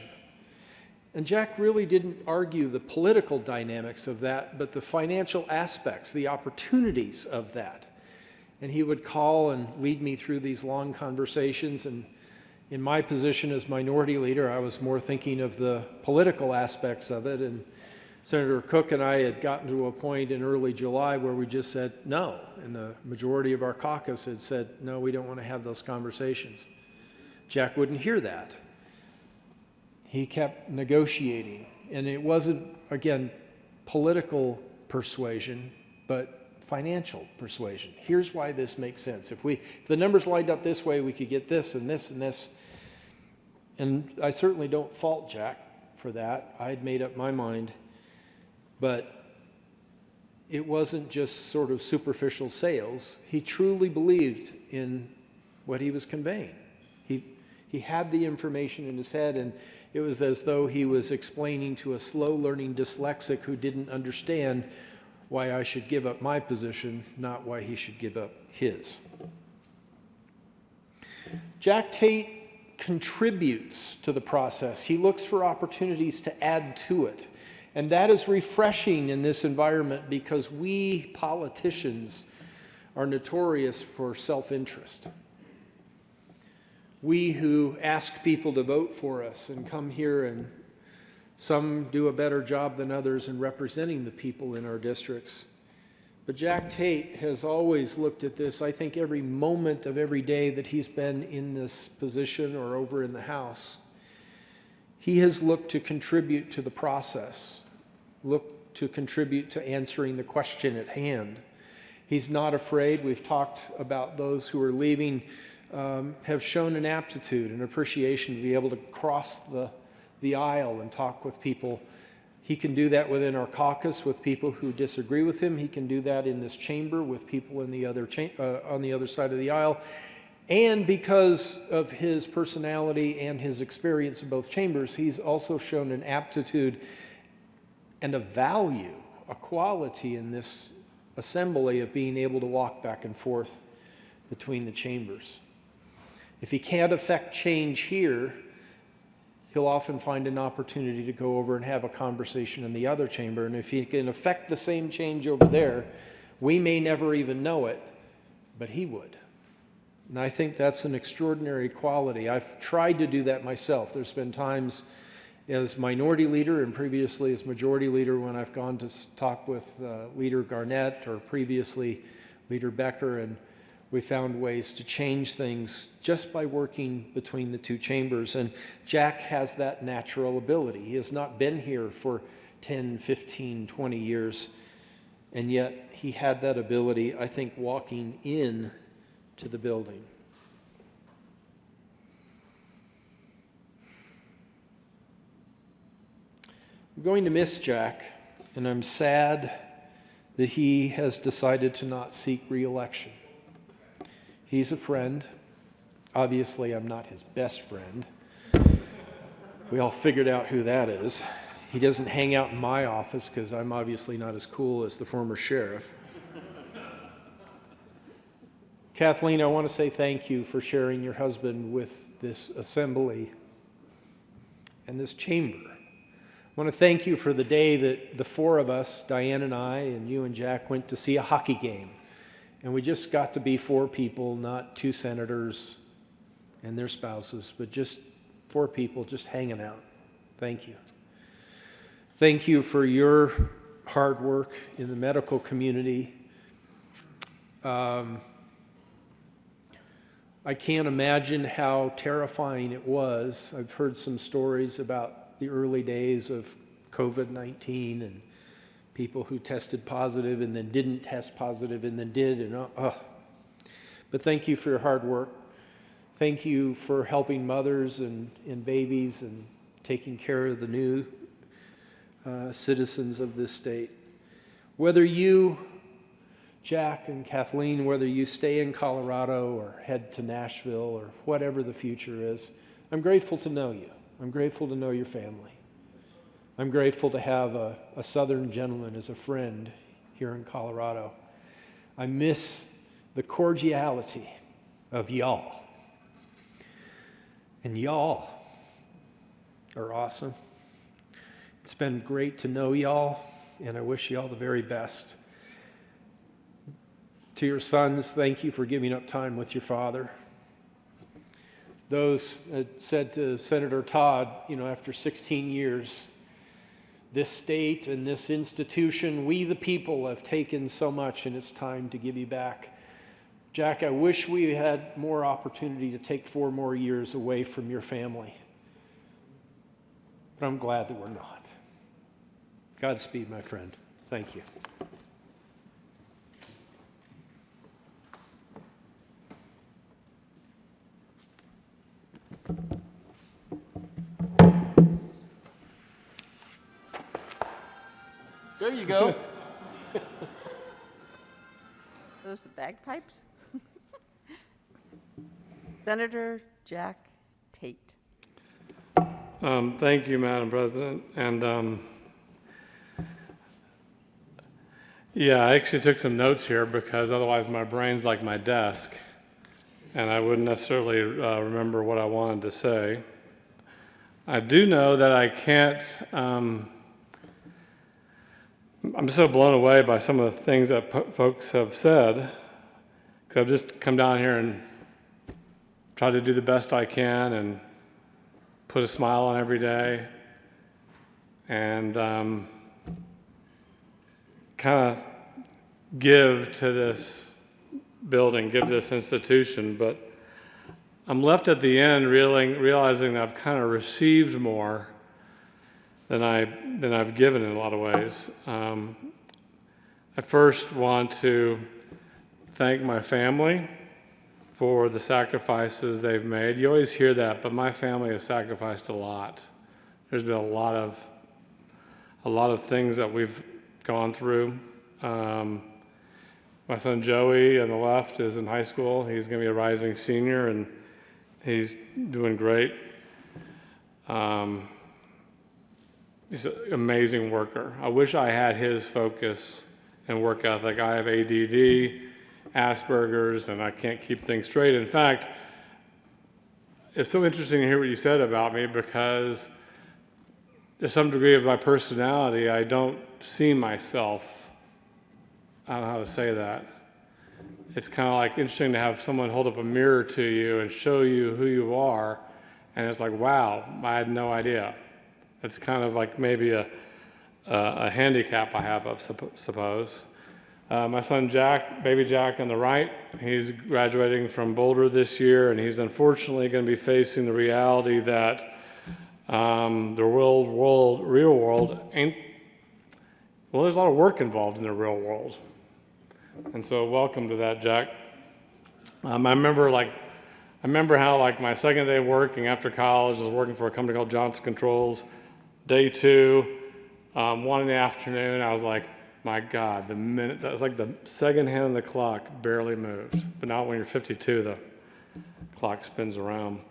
And Jack really didn't argue the political dynamics of that, but the financial aspects, the opportunities of that. And he would call and lead me through these long conversations, and in my position as minority leader, I was more thinking of the political aspects of it, and Senator Cook and I had gotten to a point in early July where we just said no, and the majority of our caucus had said, no, we don't want to have those conversations. Jack wouldn't hear that. He kept negotiating, and it wasn't, again, political persuasion, but financial persuasion. Here's why this makes sense. If the numbers lined up this way, we could get this and this and this. And I certainly don't fault Jack for that. I had made up my mind. But it wasn't just sort of superficial sales. He truly believed in what he was conveying. He had the information in his head, and it was as though he was explaining to a slow-learning dyslexic who didn't understand why I should give up my position, not why he should give up his. Jack Tate contributes to the process. He looks for opportunities to add to it. And that is refreshing in this environment because we politicians are notorious for self-interest. We who ask people to vote for us and come here, and some do a better job than others in representing the people in our districts. But Jack Tate has always looked at this, I think every moment of every day that he's been in this position or over in the House, he has looked to contribute to the process, looked to contribute to answering the question at hand. He's not afraid. We've talked about those who are leaving, have shown an aptitude and appreciation to be able to cross the aisle and talk with people. He can do that within our caucus with people who disagree with him. He can do that in this chamber with people in the on the other side of the aisle. And because of his personality and his experience in both chambers, he's also shown an aptitude and a value, a quality in this assembly of being able to walk back and forth between the chambers. If he can't affect change here, he'll often find an opportunity to go over and have a conversation in the other chamber. And if he can affect the same change over there, we may never even know it, but he would. And I think that's an extraordinary quality. I've tried to do that myself. There's been times as minority leader and previously as majority leader when I've gone to talk with Leader Garnett or previously Leader Becker, and we found ways to change things just by working between the two chambers. And Jack has that natural ability. He has not been here for 10, 15, 20 years, and yet he had that ability, I think, walking in to the building. I'm going to miss Jack, and I'm sad that he has decided to not seek re-election. He's a friend. Obviously, I'm not his best friend. We all figured out who that is. He doesn't hang out in my office because I'm obviously not as cool as the former sheriff. Kathleen, I want to say thank you for sharing your husband with this assembly and this chamber. I want to thank you for the day that the four of us, Diane and I, and you and Jack, went to see a hockey game. And we just got to be four people, not two senators and their spouses, but just four people just hanging out. Thank you. Thank you for your hard work in the medical community. I can't imagine how terrifying it was. I've heard some stories about the early days of COVID-19 and people who tested positive and then didn't test positive and then did. And But thank you for your hard work. Thank you for helping mothers and babies and taking care of the new citizens of this state. Whether you, Jack and Kathleen, whether you stay in Colorado or head to Nashville or whatever the future is, I'm grateful to know you. I'm grateful to know your family. I'm grateful to have a Southern gentleman as a friend here in Colorado. I miss the cordiality of y'all. And y'all are awesome. It's been great to know y'all, and I wish y'all the very best. To your sons, thank you for giving up time with your father. Those said to Senator Todd, after 16 years, this state and this institution, we the people have taken so much, and it's time to give you back. Jack, I wish we had more opportunity to take 4 more years away from your family, but I'm glad that we're not. Godspeed, my friend. Thank you. There you go. Those the bagpipes? Senator Jack Tate. Thank you, Madam President. And yeah, I actually took some notes here because otherwise my brain's like my desk and I wouldn't necessarily remember what I wanted to say. I do know that I can't, I'm so blown away by some of the things that folks have said, because I've just come down here and tried to do the best I can and put a smile on every day, and kind of give to this building, give to this institution, but I'm left at the end realizing that I've kind of received more than I've given in a lot of ways. I first want to thank my family for the sacrifices they've made. You always hear that, but my family has sacrificed a lot. There's been a lot of things that we've gone through. My son Joey on the left is in high school. He's going to be a rising senior, and he's doing great. He's an amazing worker. I wish I had his focus and work ethic. I have ADD, Asperger's, and I can't keep things straight. In fact, it's so interesting to hear what you said about me, because to some degree of my personality, I don't see myself. I don't know how to say that. It's kind of like interesting to have someone hold up a mirror to you and show you who you are, and it's like, wow, I had no idea. It's kind of like maybe a handicap I have, I suppose. My son Jack, baby Jack on the right, he's graduating from Boulder this year, and he's unfortunately going to be facing the reality that the real world ain't, well, there's a lot of work involved in the real world. And so welcome to that, Jack. I remember how like my second day working after college, I was working for a company called Johnson Controls. Day 2, 1 in the afternoon, I was like, my God, that was like the second hand on the clock barely moved. But not when you're 52, the clock spins around.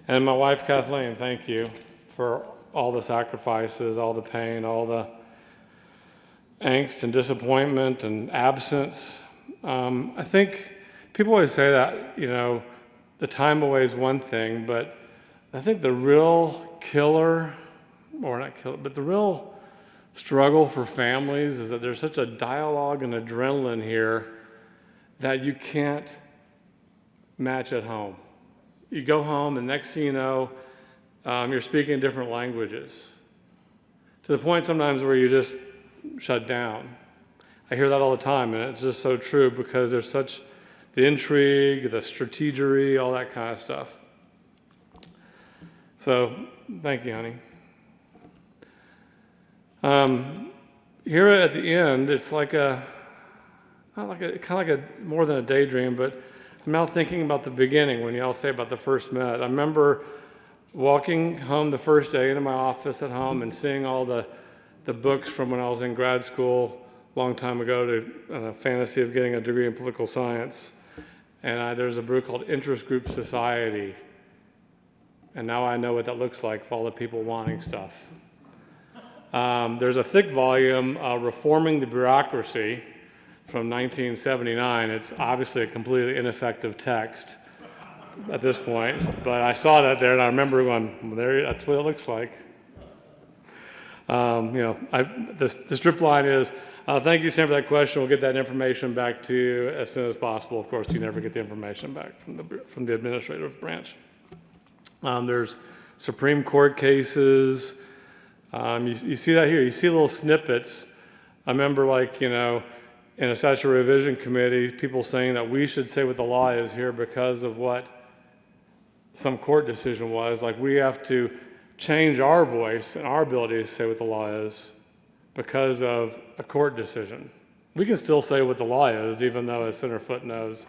And my wife, Kathleen, thank you for all the sacrifices, all the pain, all the angst and disappointment and absence. I think people always say that, the time away is one thing, but I think the real killer, or not killer, but the real struggle for families is that there's such a dialogue and adrenaline here that you can't match at home. You go home, and next thing you know, you're speaking different languages, to the point sometimes where you just shut down. I hear that all the time, and it's just so true, because there's such the intrigue, the strategery, all that kind of stuff. So thank you, honey. Here at the end, it's like kind of like a more than a daydream, but I'm now thinking about the beginning when y'all say about the first met. I remember walking home the first day into my office at home and seeing all the books from when I was in grad school a long time ago, to fantasy of getting a degree in political science. And there's a book called Interest Group Society. And now I know what that looks like for all the people wanting stuff. There's a thick volume, Reforming the Bureaucracy, from 1979. It's obviously a completely ineffective text at this point, but I saw that there, and I remember going, well, there, that's what it looks like. The strip line is, thank you, Sam, for that question. We'll get that information back to you as soon as possible. Of course, you never get the information back from the administrative branch. There's Supreme Court cases. You see that here. You see little snippets. I remember, in a statutory revision committee, people saying that we should say what the law is here because of what some court decision was. Like, we have to change our voice and our ability to say what the law is because of a court decision. We can still say what the law is, even though, as Senator Foote knows,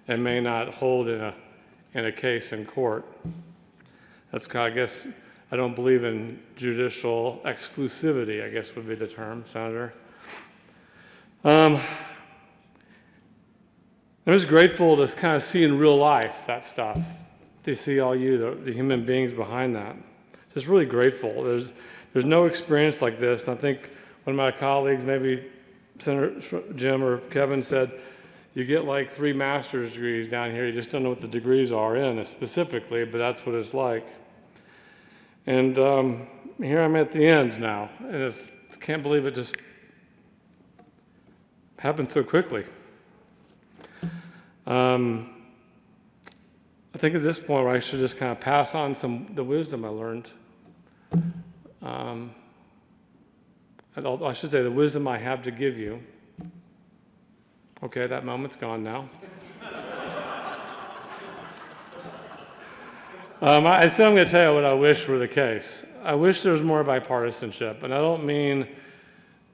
it may not hold in a case in court. That's kind of, I guess, I don't believe in judicial exclusivity, I guess would be the term, Senator. I'm just grateful to kind of see in real life that stuff, to see all you, the human beings behind that. Just really grateful. There's no experience like this. I think one of my colleagues, maybe Senator Jim or Kevin, said, you get like 3 master's degrees down here, you just don't know what the degrees are in specifically, but that's what it's like. And here I'm at the end now, and I can't believe it just happened so quickly. I think at this point I should just kind of pass on the wisdom I learned. I should say the wisdom I have to give you. Okay, that moment's gone now. I said I'm going to tell you what I wish were the case. I wish there was more bipartisanship, and I don't mean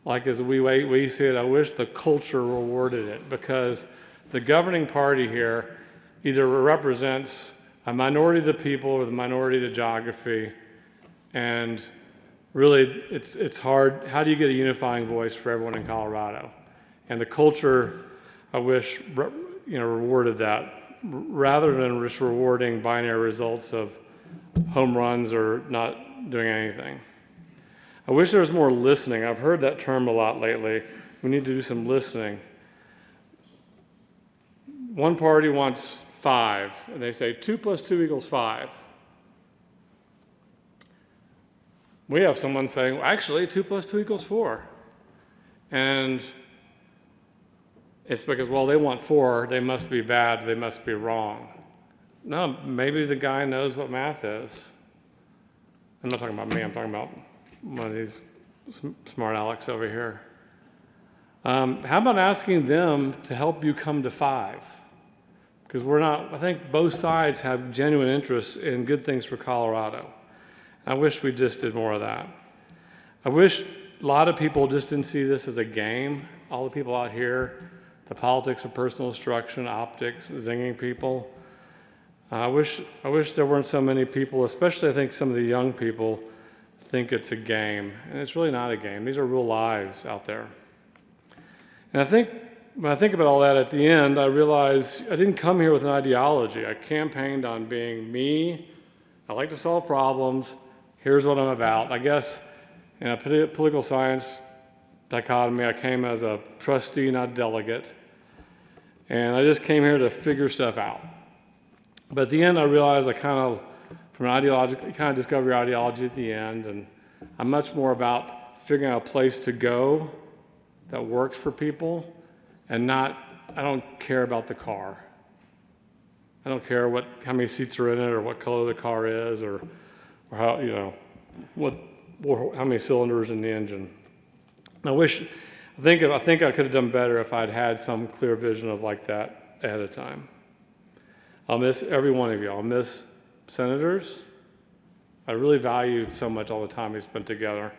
like as we see it. I wish the culture rewarded it, because the governing party here either represents a minority of the people or the minority of the geography, and really it's hard. How do you get a unifying voice for everyone in Colorado? And the culture, I wish, rewarded that, rather than just rewarding binary results of home runs or not doing anything. I wish there was more listening. I've heard that term a lot lately. We need to do some listening. One party wants 5, and they say 2 + 2 = 5. We have someone saying, well, actually, 2 + 2 = 4. And it's because, well, they want 4, they must be bad, they must be wrong. No, maybe the guy knows what math is. I'm not talking about me, I'm talking about one of these smart Alex over here. How about asking them to help you come to 5? Because I think both sides have genuine interest in good things for Colorado. I wish we just did more of that. I wish a lot of people just didn't see this as a game. All the people out here, the politics of personal destruction, optics, zinging people. I wish there weren't so many people, especially I think some of the young people, think it's a game. And it's really not a game. These are real lives out there. And I think when I think about all that at the end, I realize I didn't come here with an ideology. I campaigned on being me. I like to solve problems. Here's what I'm about. I guess in a political science dichotomy, I came as a trustee, not delegate. And I just came here to figure stuff out. But at the end, I realized discovered your ideology at the end, and I'm much more about figuring out a place to go that works for people, and I don't care about the car. I don't care how many seats are in it, or what color the car is, or how, how many cylinders in the engine. I think I could have done better if I'd had some clear vision of like that ahead of time. I'll miss every one of you. I'll miss senators. I really value so much all the time we spent together.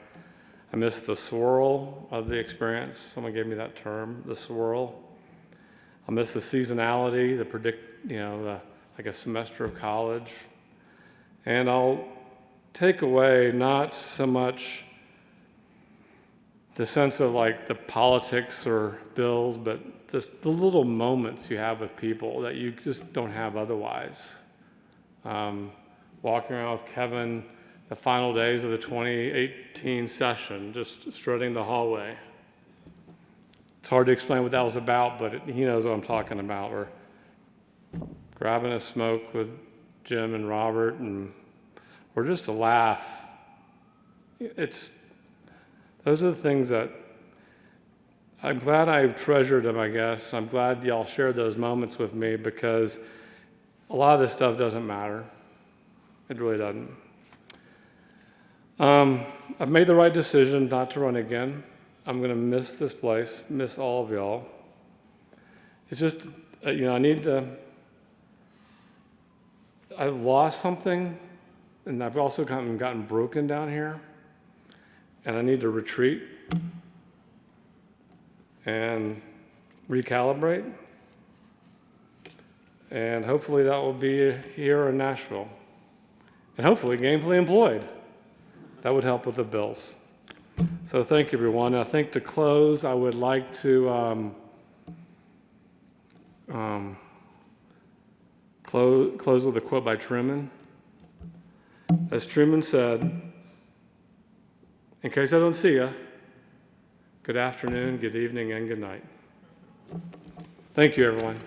I miss the swirl of the experience. Someone gave me that term, the swirl. I'll miss the seasonality, like a semester of college. And I'll take away not so much the sense of like the politics or bills, but just the little moments you have with people that you just don't have otherwise. Walking around with Kevin the final days of the 2018 session, just strutting the hallway. It's hard to explain what that was about, but he knows what I'm talking about. Or grabbing a smoke with Jim and Robert, or just a laugh. Those are the things that I'm glad I treasured them, I guess. I'm glad y'all shared those moments with me, because a lot of this stuff doesn't matter. It really doesn't. I've made the right decision not to run again. I'm going to miss this place, miss all of y'all. It's just, I've lost something, and I've also gotten broken down here, and I need to retreat and recalibrate, and hopefully that will be here in Nashville, and hopefully gainfully employed. That would help with the bills. So thank you, everyone. I think to close, I would like to close with a quote by Truman. As Truman said, in case I don't see you, good afternoon, good evening, and good night. Thank you, everyone.